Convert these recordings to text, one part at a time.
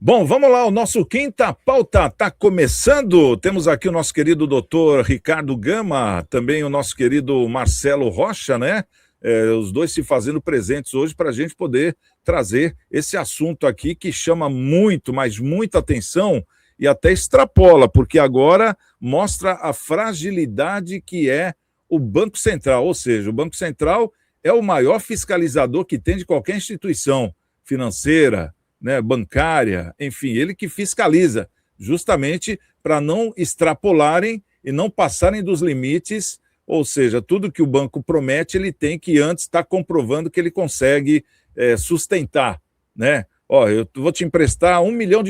Bom, vamos lá, o nosso Quinta Pauta está começando. Temos aqui o nosso querido doutor Ricardo Gama, também o nosso querido Marcelo Rocha, né? Os dois se fazendo presentes hoje para a gente poder trazer esse assunto aqui que chama muito, mas muita atenção e até extrapola, porque agora mostra a fragilidade que é o Banco Central, ou seja, o Banco Central é o maior fiscalizador que tem de qualquer instituição financeira, né, bancária, enfim, ele que fiscaliza, justamente para não extrapolarem e não passarem dos limites, ou seja, tudo que o banco promete, ele tem que antes estar comprovando que ele consegue sustentar, né? Ó, eu vou te emprestar US$ 1 milhão,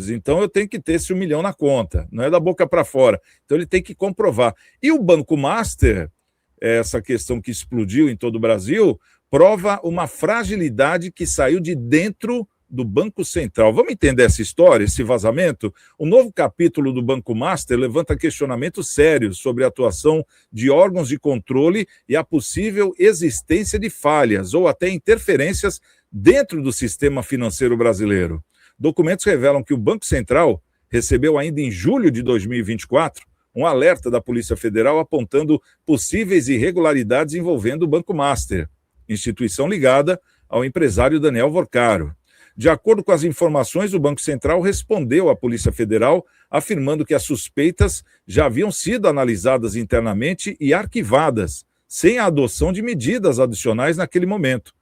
então eu tenho que ter esse 1 milhão na conta, não é da boca para fora, então ele tem que comprovar. E o Banco Master, essa questão que explodiu em todo o Brasil, prova uma fragilidade que saiu de dentro do Banco Central. Vamos entender essa história, esse vazamento? O novo capítulo do Banco Master levanta questionamentos sérios sobre a atuação de órgãos de controle e a possível existência de falhas ou até interferências dentro do sistema financeiro brasileiro. Documentos revelam que o Banco Central recebeu ainda em julho de 2024 um alerta da Polícia Federal apontando possíveis irregularidades envolvendo o Banco Master, instituição ligada ao empresário Daniel Vorcaro. De acordo com as informações, o Banco Central respondeu à Polícia Federal afirmando que as suspeitas já haviam sido analisadas internamente e arquivadas, sem a adoção de medidas adicionais naquele momento.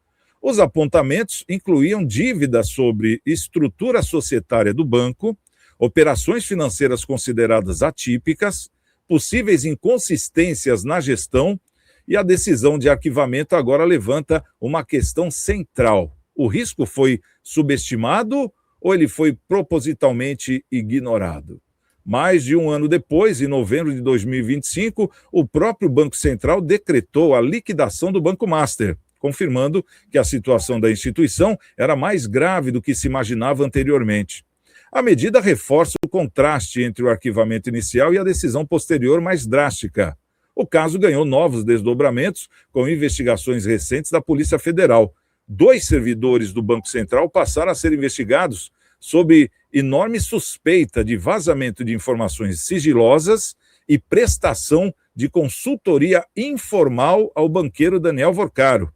Os apontamentos incluíam dívidas sobre estrutura societária do banco, operações financeiras consideradas atípicas, possíveis inconsistências na gestão, e a decisão de arquivamento agora levanta uma questão central. O risco foi subestimado ou ele foi propositalmente ignorado? Mais de um ano depois, em novembro de 2025, o próprio Banco Central decretou a liquidação do Banco Master, confirmando que a situação da instituição era mais grave do que se imaginava anteriormente. A medida reforça o contraste entre o arquivamento inicial e a decisão posterior mais drástica. O caso ganhou novos desdobramentos com investigações recentes da Polícia Federal. 2 servidores do Banco Central passaram a ser investigados sob enorme suspeita de vazamento de informações sigilosas e prestação de consultoria informal ao banqueiro Daniel Vorcaro.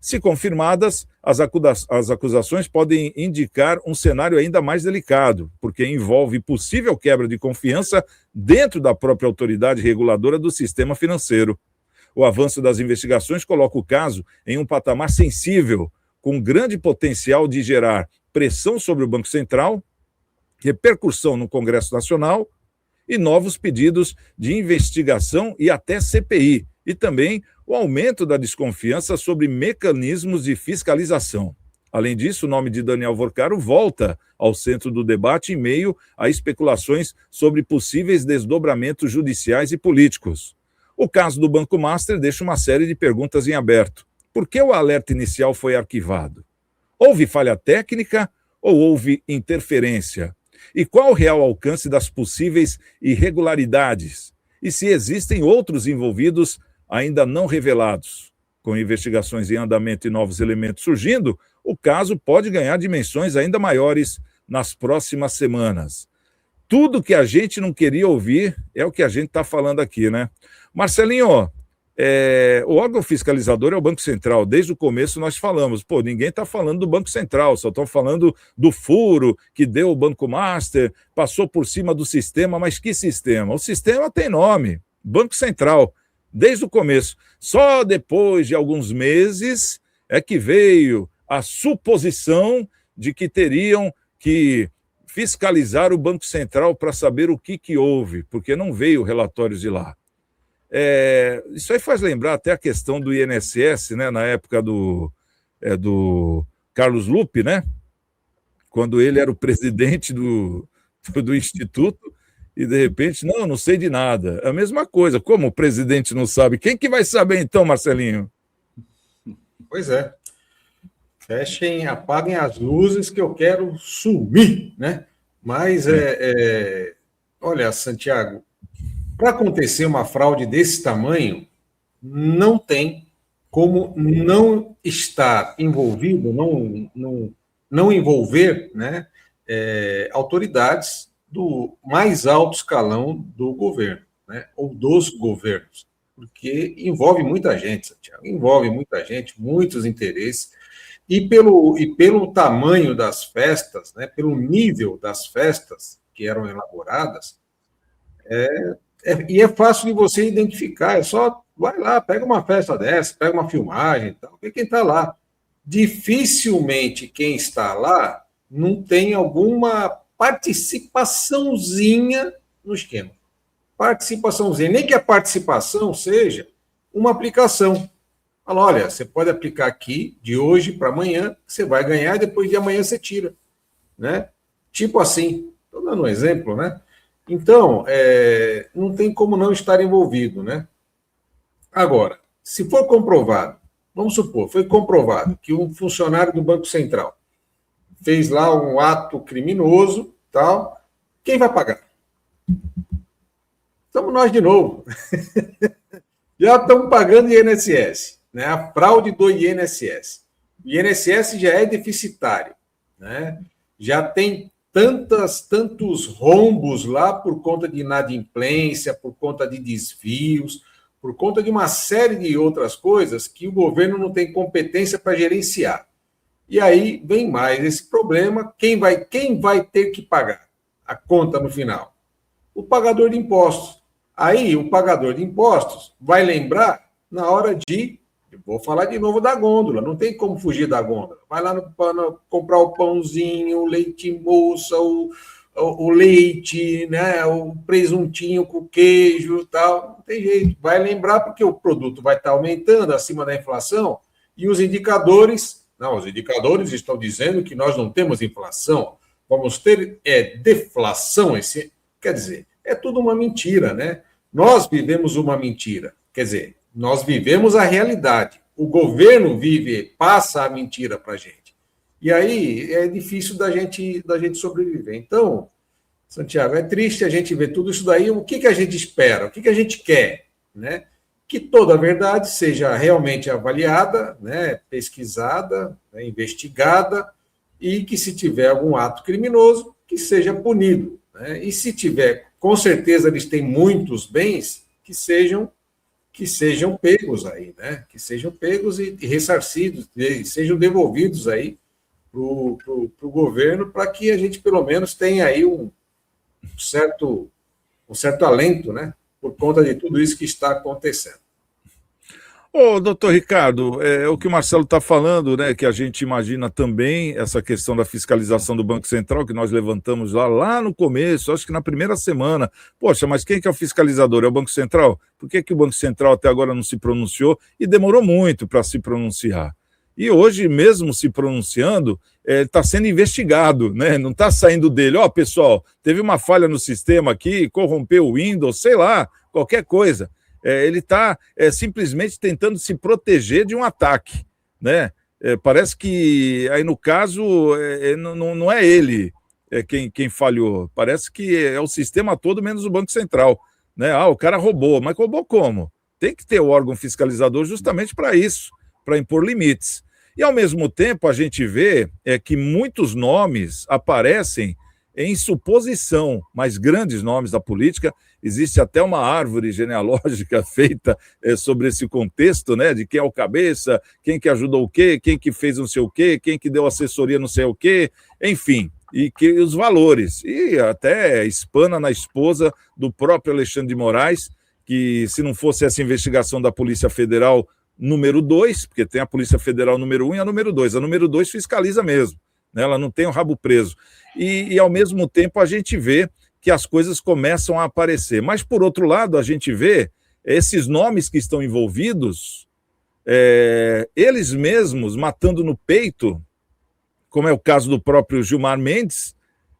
Se confirmadas, as acusações podem indicar um cenário ainda mais delicado, porque envolve possível quebra de confiança dentro da própria autoridade reguladora do sistema financeiro. O avanço das investigações coloca o caso em um patamar sensível, com grande potencial de gerar pressão sobre o Banco Central, repercussão no Congresso Nacional e novos pedidos de investigação e até CPI, e também o aumento da desconfiança sobre mecanismos de fiscalização. Além disso, o nome de Daniel Vorcaro volta ao centro do debate em meio a especulações sobre possíveis desdobramentos judiciais e políticos. O caso do Banco Master deixa uma série de perguntas em aberto. Por que o alerta inicial foi arquivado? Houve falha técnica ou houve interferência? E qual o real alcance das possíveis irregularidades? E se existem outros envolvidos ainda não revelados? Com investigações em andamento e novos elementos surgindo, o caso pode ganhar dimensões ainda maiores nas próximas semanas. Tudo que a gente não queria ouvir é o que a gente está falando aqui, né? Marcelinho, o órgão fiscalizador é o Banco Central. Desde o começo nós falamos, ninguém está falando do Banco Central, só estão falando do furo que deu o Banco Master, passou por cima do sistema, mas que sistema? O sistema tem nome, Banco Central, desde o começo. Só depois de alguns meses é que veio a suposição de que teriam que fiscalizar o Banco Central para saber o que houve, porque não veio relatórios de lá. Isso aí faz lembrar até a questão do INSS, né, na época do Carlos Lupe, né, quando ele era o presidente do Instituto, e de repente, não sei de nada. É a mesma coisa, como o presidente não sabe, quem que vai saber então, Marcelinho? Pois é. Fechem, apaguem as luzes que eu quero sumir, né? Mas, olha, Santiago, para acontecer uma fraude desse tamanho, não tem como não estar envolvido, não envolver, né, autoridades do mais alto escalão do governo, né? Ou dos governos, porque envolve muita gente, Santiago, envolve muita gente, muitos interesses, e pelo tamanho das festas, né? Pelo nível das festas que eram elaboradas, e é fácil de você identificar, é só vai lá, pega uma festa dessa, pega uma filmagem, tal, vê quem está lá. Dificilmente quem está lá não tem alguma participaçãozinha no esquema. Participaçãozinha, nem que a participação seja uma aplicação. Fala, olha, você pode aplicar aqui de hoje para amanhã, você vai ganhar, e depois de amanhã você tira. Né? Tipo assim, estou dando um exemplo, né? Então, não tem como não estar envolvido, né? Agora, se for comprovado, vamos supor, foi comprovado que um funcionário do Banco Central fez lá um ato criminoso, tal, quem vai pagar? Estamos nós de novo. Já estamos pagando INSS, né? A fraude do INSS. O INSS já é deficitário, né? Já tem tantos rombos lá por conta de inadimplência, por conta de desvios, por conta de uma série de outras coisas que o governo não tem competência para gerenciar. E aí vem mais esse problema, quem vai ter que pagar a conta no final? O pagador de impostos. Aí o pagador de impostos vai lembrar na hora eu vou falar de novo da gôndola, não tem como fugir da gôndola. Vai lá comprar o pãozinho, o leite moça, o leite, né, o presuntinho com queijo e tal, não tem jeito. Vai lembrar porque o produto vai estar aumentando acima da inflação e os indicadores estão dizendo que nós não temos inflação, vamos ter deflação. Quer dizer, é tudo uma mentira, né? Nós vivemos uma mentira, quer dizer, nós vivemos a realidade. O governo passa a mentira para a gente. E aí é difícil da gente sobreviver. Então, Santiago, é triste a gente ver tudo isso daí. O que a gente espera? O que a gente quer? Né? Que toda a verdade seja realmente avaliada, né? Pesquisada, né? Investigada, e que se tiver algum ato criminoso, que seja punido. Né? E se tiver, com certeza eles têm muitos bens que sejam pegos aí, né? Que sejam pegos e ressarcidos, e sejam devolvidos aí para o governo, para que a gente pelo menos tenha aí um certo alento, né? Por conta de tudo isso que está acontecendo. Ô, doutor Ricardo, o que o Marcelo está falando, né, que a gente imagina também essa questão da fiscalização do Banco Central, que nós levantamos lá no começo, acho que na primeira semana. Poxa, mas quem que é o fiscalizador? É o Banco Central? Por que o Banco Central até agora não se pronunciou? E demorou muito para se pronunciar. E hoje, mesmo se pronunciando, está sendo investigado, né? Não está saindo dele. Ó, pessoal, teve uma falha no sistema aqui, corrompeu o Windows, sei lá, qualquer coisa. Ele está simplesmente tentando se proteger de um ataque, né? Parece que aí no caso não é ele quem falhou, parece que é o sistema todo menos o Banco Central, né? O cara roubou, mas roubou como? Tem que ter o órgão fiscalizador justamente para isso, para impor limites. E ao mesmo tempo a gente vê que muitos nomes aparecem em suposição, mas grandes nomes da política. Existe até uma árvore genealógica feita sobre esse contexto, né, de quem é o cabeça, quem que ajudou o quê, quem que fez não sei o quê, quem que deu assessoria não sei o quê, enfim, e que os valores. E até espana na esposa do próprio Alexandre de Moraes, que se não fosse essa investigação da Polícia Federal número 2, porque tem a Polícia Federal número 1 e a número 2. A número 2 fiscaliza mesmo, né, ela não tem o rabo preso. E ao mesmo tempo a gente vê que as coisas começam a aparecer. Mas, por outro lado, a gente vê esses nomes que estão envolvidos, eles mesmos matando no peito, como é o caso do próprio Gilmar Mendes,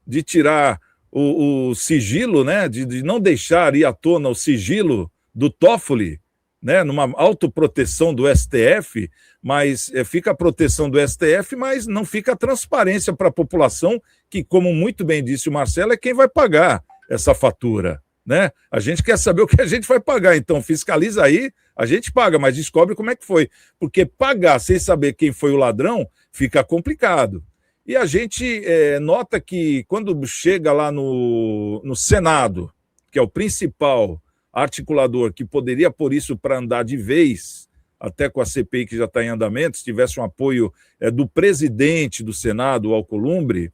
de tirar o sigilo, né, de não deixar ir à tona o sigilo do Toffoli, né, numa autoproteção do STF, mas fica a proteção do STF, mas não fica a transparência para a população, que, como muito bem disse o Marcelo, é quem vai pagar essa fatura, né? A gente quer saber o que a gente vai pagar, então fiscaliza aí, a gente paga, mas descobre como é que foi, porque pagar sem saber quem foi o ladrão fica complicado. E a gente nota que quando chega lá no Senado, que é o principal articulador que poderia pôr isso para andar de vez, até com a CPI que já está em andamento, se tivesse um apoio do presidente do Senado, o Alcolumbre,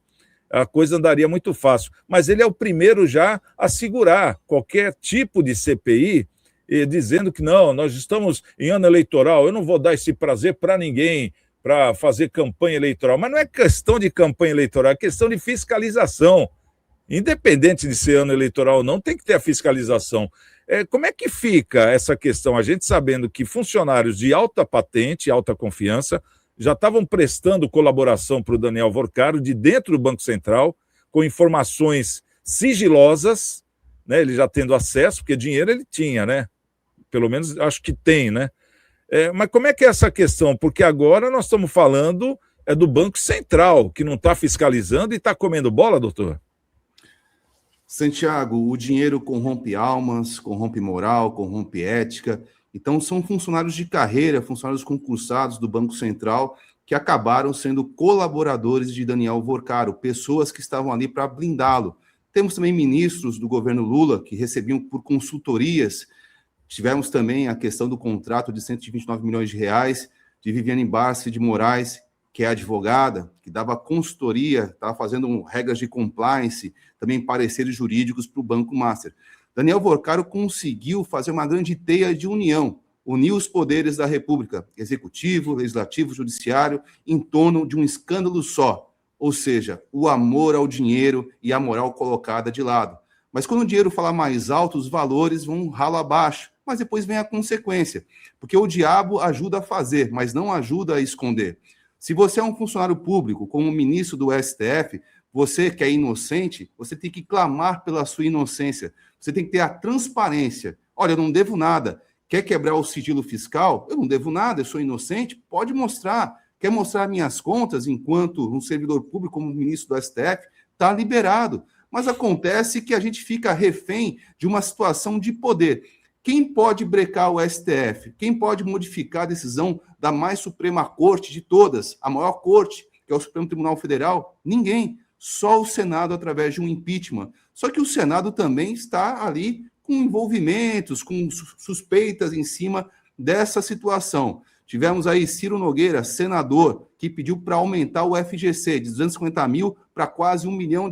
a coisa andaria muito fácil. Mas ele é o primeiro já a segurar qualquer tipo de CPI, dizendo que não, nós estamos em ano eleitoral, eu não vou dar esse prazer para ninguém, para fazer campanha eleitoral. Mas não é questão de campanha eleitoral, é questão de fiscalização. Independente de ser ano eleitoral ou não, tem que ter a fiscalização. Como é que fica essa questão? A gente sabendo que funcionários de alta patente, alta confiança, já estavam prestando colaboração para o Daniel Vorcaro de dentro do Banco Central, com informações sigilosas, né? Ele já tendo acesso, porque dinheiro ele tinha, né? Pelo menos acho que tem, né? Mas como é que é essa questão? Porque agora nós estamos falando do Banco Central, que não está fiscalizando e está comendo bola, doutor? Santiago, o dinheiro corrompe almas, corrompe moral, corrompe ética. Então, são funcionários de carreira, funcionários concursados do Banco Central, que acabaram sendo colaboradores de Daniel Vorcaro, pessoas que estavam ali para blindá-lo. Temos também ministros do governo Lula que recebiam por consultorias. Tivemos também a questão do contrato de 129 milhões de reais de Viviane Barsi de Moraes, que é advogada, que dava consultoria, estava fazendo regras de compliance, também pareceres jurídicos para o Banco Master. Daniel Vorcaro conseguiu fazer uma grande teia de união, unir os poderes da República, executivo, legislativo, judiciário, em torno de um escândalo só, ou seja, o amor ao dinheiro e a moral colocada de lado. Mas quando o dinheiro fala mais alto, os valores vão ralo abaixo, mas depois vem a consequência, porque o diabo ajuda a fazer, mas não ajuda a esconder. Se você é um funcionário público, como ministro do STF, você que é inocente, você tem que clamar pela sua inocência. Você tem que ter a transparência. Olha, eu não devo nada. Quer quebrar o sigilo fiscal? Eu não devo nada, eu sou inocente. Pode mostrar. Quer mostrar minhas contas enquanto um servidor público, como ministro do STF? Está liberado. Mas acontece que a gente fica refém de uma situação de poder. Quem pode brecar o STF? Quem pode modificar a decisão da mais suprema corte de todas, a maior corte, que é o Supremo Tribunal Federal? Ninguém. Só o Senado através de um impeachment. Só que o Senado também está ali com envolvimentos, com suspeitas em cima dessa situação. Tivemos aí Ciro Nogueira, senador, que pediu para aumentar o FGC de 250 mil para quase R$1 milhão.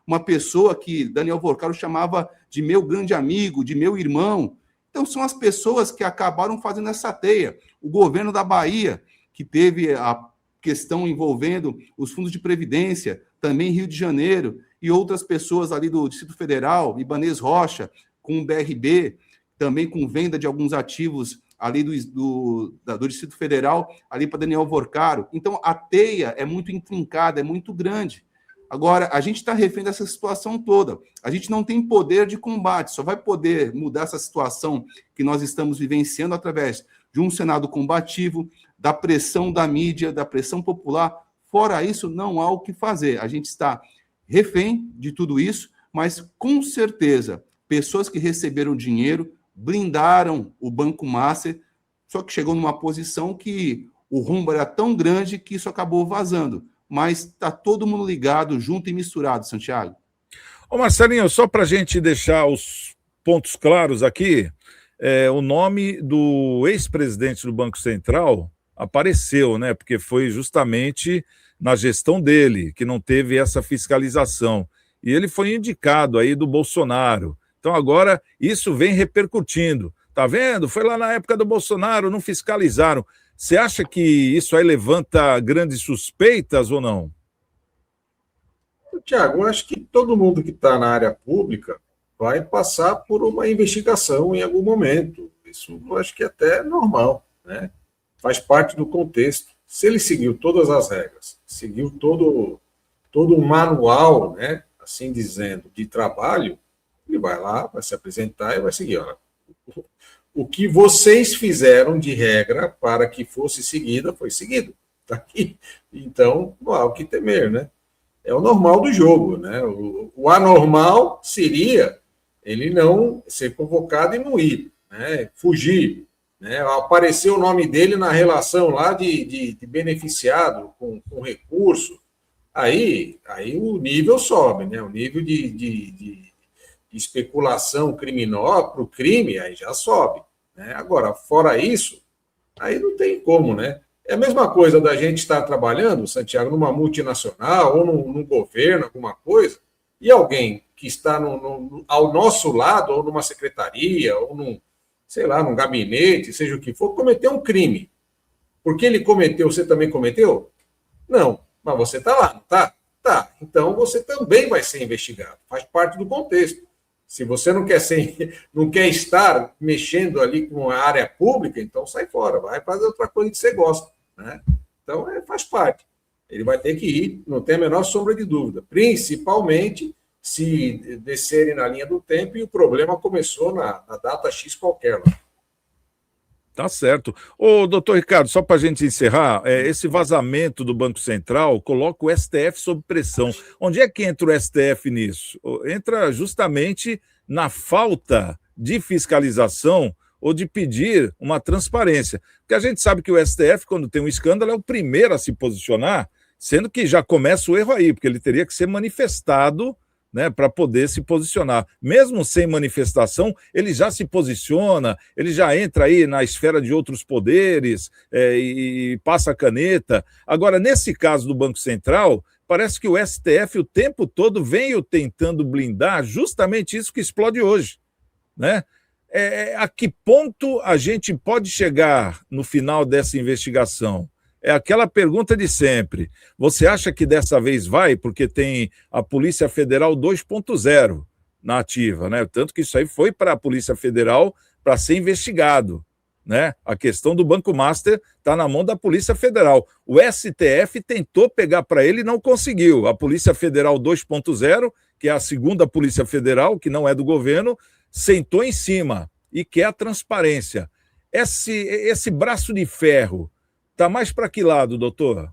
Uma pessoa que Daniel Vorcaro chamava de meu grande amigo, de meu irmão. Então, são as pessoas que acabaram fazendo essa teia. O governo da Bahia, que teve a questão envolvendo os fundos de previdência, também Rio de Janeiro, e outras pessoas ali do Distrito Federal, Ibanez Rocha, com o BRB, também com venda de alguns ativos ali do Distrito Federal, ali para Daniel Vorcaro. Então, a teia é muito intrincada, é muito grande. Agora, a gente está refém dessa situação toda. A gente não tem poder de combate, só vai poder mudar essa situação que nós estamos vivenciando através de um Senado combativo, da pressão da mídia, da pressão popular. Fora isso, não há o que fazer. A gente está refém de tudo isso, mas com certeza, pessoas que receberam dinheiro blindaram o Banco Master, só que chegou numa posição que o rumbo era tão grande que isso acabou vazando. Mas está todo mundo ligado, junto e misturado, Santiago. Ô Marcelinho, só para a gente deixar os pontos claros aqui, o nome do ex-presidente do Banco Central apareceu, né? Porque foi justamente na gestão dele que não teve essa fiscalização. E ele foi indicado aí do Bolsonaro. Então agora isso vem repercutindo. Tá vendo? Foi lá na época do Bolsonaro, não fiscalizaram. Você acha que isso aí levanta grandes suspeitas ou não? Tiago, eu acho que todo mundo que está na área pública vai passar por uma investigação em algum momento. Isso eu acho que é até normal, né? Faz parte do contexto. Se ele seguiu todas as regras, seguiu todo o manual, né, assim dizendo, de trabalho, ele vai lá, vai se apresentar e vai seguir. Olha, o que vocês fizeram de regra para que fosse seguida, foi seguido. Tá aqui. Então, não há o que temer, né? É o normal do jogo, né? O anormal seria ele não ser convocado e não ir, né? Fugir, né? Aparecer o nome dele na relação lá de beneficiado com recurso, aí o nível sobe, né? O nível de especulação criminosa para o crime, aí já sobe. Né? Agora, fora isso, aí não tem como, né? É a mesma coisa da gente estar trabalhando, Santiago, numa multinacional ou num governo, alguma coisa, e alguém que está ao nosso lado, ou numa secretaria, ou sei lá, num gabinete, seja o que for, cometer um crime. Porque ele cometeu, você também cometeu? Não, mas você está lá, não está? Tá. Então você também vai ser investigado. Faz parte do contexto. Se você não quer estar mexendo ali com a área pública, então sai fora, vai fazer outra coisa que você gosta. Né? Então faz parte. Ele vai ter que ir, não tem a menor sombra de dúvida. Principalmente se descerem na linha do tempo e o problema começou na data X qualquer. Lá. Tá certo. Ô, doutor Ricardo, só para a gente encerrar, esse vazamento do Banco Central coloca o STF sob pressão. Onde é que entra o STF nisso? Entra justamente na falta de fiscalização ou de pedir uma transparência. Porque a gente sabe que o STF, quando tem um escândalo, é o primeiro a se posicionar, sendo que já começa o erro aí, porque ele teria que ser manifestado, né, para poder se posicionar. Mesmo sem manifestação, ele já se posiciona, ele já entra aí na esfera de outros poderes e passa a caneta. Agora, nesse caso do Banco Central, parece que o STF o tempo todo veio tentando blindar justamente isso que explode hoje. Né? A que ponto a gente pode chegar no final dessa investigação? É aquela pergunta de sempre. Você acha que dessa vez vai? Porque tem a Polícia Federal 2.0 na ativa, né? Tanto que isso aí foi para a Polícia Federal para ser investigado, né? A questão do Banco Master está na mão da Polícia Federal. O STF tentou pegar para ele e não conseguiu. A Polícia Federal 2.0, que é a segunda Polícia Federal, que não é do governo, sentou em cima e quer a transparência. Esse braço de ferro está mais para que lado, doutor?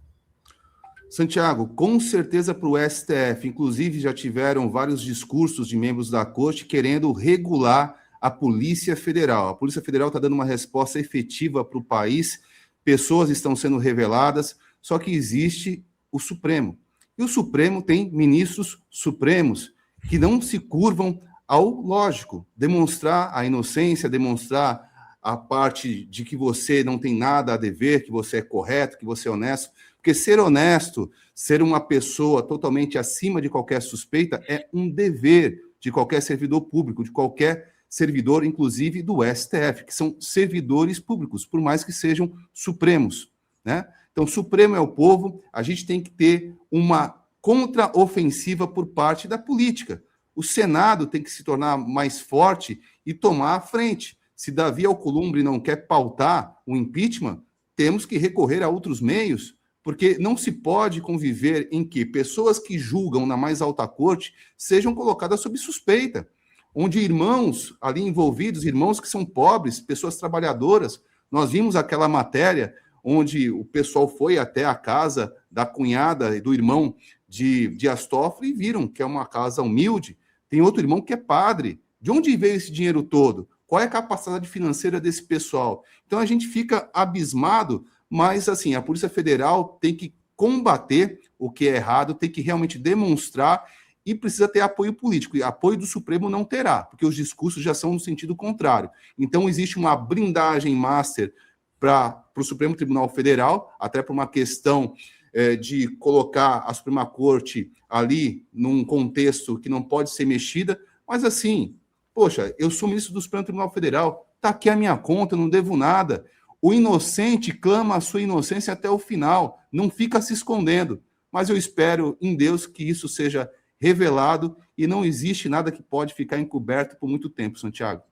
Santiago, com certeza para o STF. Inclusive, já tiveram vários discursos de membros da corte querendo regular a Polícia Federal. A Polícia Federal está dando uma resposta efetiva para o país, pessoas estão sendo reveladas, só que existe o Supremo. E o Supremo tem ministros supremos que não se curvam ao lógico, demonstrar a inocência, demonstrar a parte de que você não tem nada a dever, que você é correto, que você é honesto. Porque ser honesto, ser uma pessoa totalmente acima de qualquer suspeita, é um dever de qualquer servidor público, de qualquer servidor, inclusive do STF, que são servidores públicos, por mais que sejam supremos. Né? Então, Supremo é o povo, a gente tem que ter uma contraofensiva por parte da política. O Senado tem que se tornar mais forte e tomar a frente. Se Davi Alcolumbre não quer pautar o impeachment, temos que recorrer a outros meios, porque não se pode conviver em que pessoas que julgam na mais alta corte sejam colocadas sob suspeita, onde irmãos ali envolvidos, irmãos que são pobres, pessoas trabalhadoras, nós vimos aquela matéria onde o pessoal foi até a casa da cunhada e do irmão de Dias Toffoli e viram que é uma casa humilde, tem outro irmão que é padre. De onde veio esse dinheiro todo? Qual é a capacidade financeira desse pessoal? Então a gente fica abismado, mas assim, a Polícia Federal tem que combater o que é errado, tem que realmente demonstrar e precisa ter apoio político. E apoio do Supremo não terá, porque os discursos já são no sentido contrário. Então existe uma blindagem master para o Supremo Tribunal Federal, até por uma questão de colocar a Suprema Corte ali num contexto que não pode ser mexida, mas assim, poxa, eu sou ministro do Supremo Tribunal Federal, está aqui a minha conta, eu não devo nada. O inocente clama a sua inocência até o final, não fica se escondendo. Mas eu espero em Deus que isso seja revelado e não existe nada que pode ficar encoberto por muito tempo, Santiago.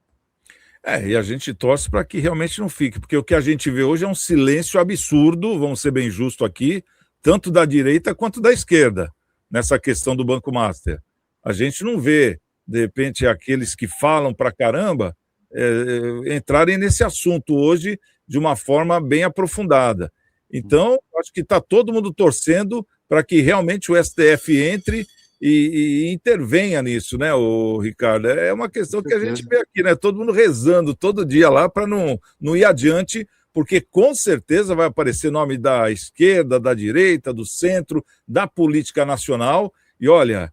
E a gente torce para que realmente não fique, porque o que a gente vê hoje é um silêncio absurdo, vamos ser bem justos aqui, tanto da direita quanto da esquerda, nessa questão do Banco Master. A gente não vê, de repente, aqueles que falam para caramba entrarem nesse assunto hoje de uma forma bem aprofundada. Então, acho que está todo mundo torcendo para que realmente o STF entre e intervenha nisso, né, Ricardo? É uma questão que a gente vê aqui, né? Todo mundo rezando todo dia lá para não ir adiante, porque com certeza vai aparecer nome da esquerda, da direita, do centro, da política nacional, e olha,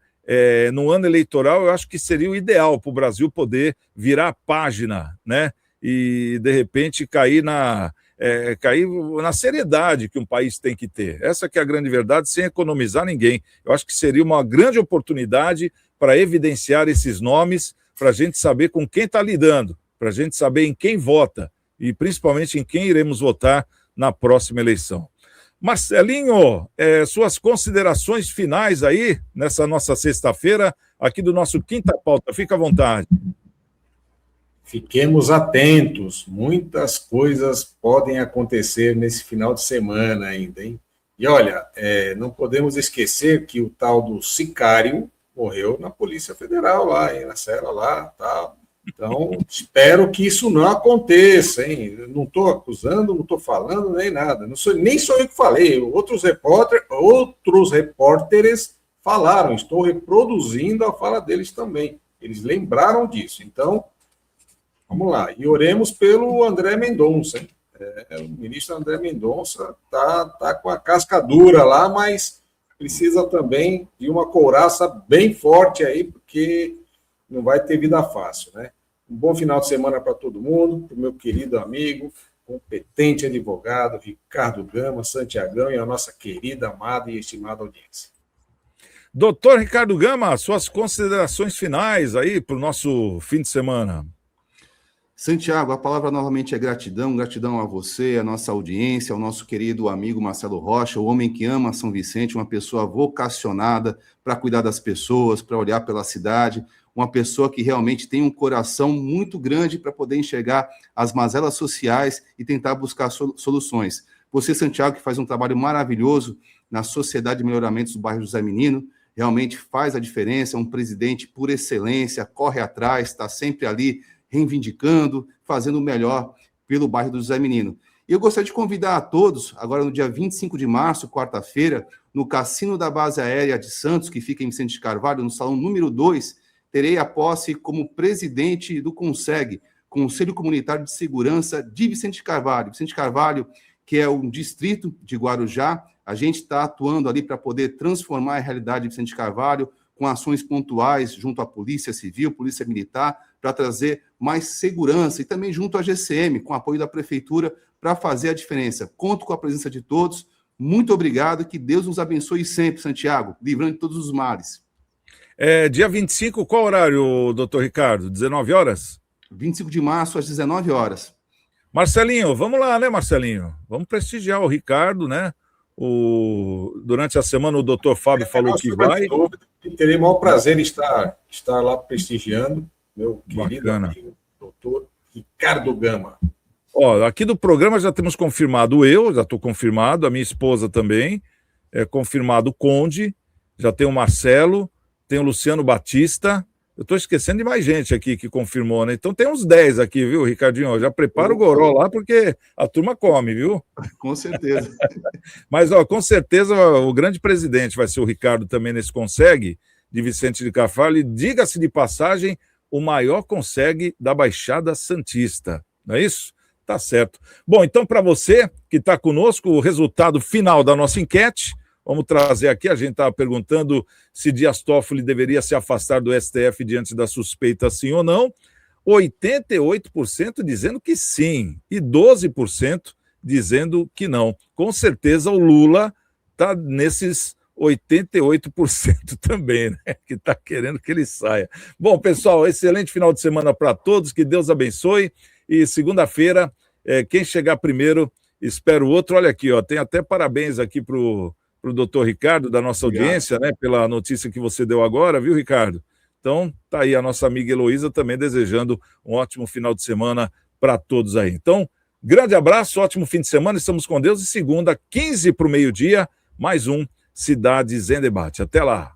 no ano eleitoral eu acho que seria o ideal para o Brasil poder virar a página, né? E de repente cair na seriedade que um país tem que ter. Essa que é a grande verdade, sem economizar ninguém. Eu acho que seria uma grande oportunidade para evidenciar esses nomes, para a gente saber com quem está lidando, para a gente saber em quem vota e principalmente em quem iremos votar na próxima eleição. Marcelinho, suas considerações finais aí, nessa nossa sexta-feira, aqui do nosso Quinta Pauta. Fica à vontade. Fiquemos atentos, muitas coisas podem acontecer nesse final de semana ainda, hein? E olha, não podemos esquecer que o tal do Sicário morreu na Polícia Federal lá, hein, na cela lá, tá? Então, espero que isso não aconteça, hein? Eu não estou acusando, não estou falando nem nada. Nem sou eu que falei, outros repórteres falaram, estou reproduzindo a fala deles também. Eles lembraram disso, então... Vamos lá, e oremos pelo André Mendonça, hein? O ministro André Mendonça tá com a casca dura lá, mas precisa também de uma couraça bem forte aí, porque não vai ter vida fácil, né? Um bom final de semana para todo mundo, para o meu querido amigo, competente advogado, Ricardo Gama, Santiagão e a nossa querida, amada e estimada audiência. Doutor Ricardo Gama, suas considerações finais aí para o nosso fim de semana. Santiago, a palavra novamente é gratidão, gratidão a você, a nossa audiência, ao nosso querido amigo Marcelo Rocha, o homem que ama São Vicente, uma pessoa vocacionada para cuidar das pessoas, para olhar pela cidade, uma pessoa que realmente tem um coração muito grande para poder enxergar as mazelas sociais e tentar buscar soluções. Você, Santiago, que faz um trabalho maravilhoso na Sociedade de Melhoramento do Bairro José Menino, realmente faz a diferença, é um presidente por excelência, corre atrás, está sempre ali, reivindicando, fazendo o melhor pelo bairro do José Menino. E eu gostaria de convidar a todos, agora no dia 25 de março, quarta-feira, no Cassino da Base Aérea de Santos, que fica em Vicente de Carvalho, no salão número 2, terei a posse como presidente do CONSEG, Conselho Comunitário de Segurança de Vicente de Carvalho. Vicente de Carvalho, que é um distrito de Guarujá, a gente está atuando ali para poder transformar a realidade de Vicente de Carvalho, com ações pontuais junto à Polícia Civil, Polícia Militar, para trazer mais segurança, e também junto à GCM, com apoio da Prefeitura, para fazer a diferença. Conto com a presença de todos. Muito obrigado, que Deus nos abençoe sempre, Santiago, livrando de todos os males. Dia 25, qual horário, doutor Ricardo? 19 horas? 25 de março, às 19 horas. Marcelinho, vamos lá, né, Marcelinho? Vamos prestigiar o Ricardo, né? Durante a semana o doutor Fábio falou que vai. Terei o maior prazer em estar lá prestigiando meu querido amigo, doutor Ricardo Gama. Aqui do programa já temos confirmado já estou confirmado, a minha esposa também, confirmado o Conde, já tem o Marcelo, tem o Luciano Batista, eu estou esquecendo de mais gente aqui que confirmou, né? Então tem uns 10 aqui, viu, Ricardinho? Já prepara o goró lá, porque a turma come, viu? Com certeza. Mas, com certeza, o grande presidente vai ser o Ricardo também nesse CONSEG, de Vicente de Carvalho, e diga-se de passagem, o maior CONSEG da Baixada Santista, não é isso? Tá certo. Bom, então, para você que está conosco, o resultado final da nossa enquete, vamos trazer aqui, a gente estava perguntando se Dias Toffoli deveria se afastar do STF diante da suspeita, sim ou não. 88% dizendo que sim, e 12% dizendo que não. Com certeza o Lula está nesses 88% também, né? Que está querendo que ele saia. Bom, pessoal, excelente final de semana para todos, que Deus abençoe, e segunda-feira, quem chegar primeiro, espera o outro. Olha aqui, tem até parabéns aqui para o doutor Ricardo, da nossa audiência, né, pela notícia que você deu agora, viu, Ricardo? Então, tá aí a nossa amiga Heloísa também desejando um ótimo final de semana para todos aí. Então, grande abraço, ótimo fim de semana, estamos com Deus, e segunda, 15 para o meio-dia, mais um Cidades em Debate. Até lá!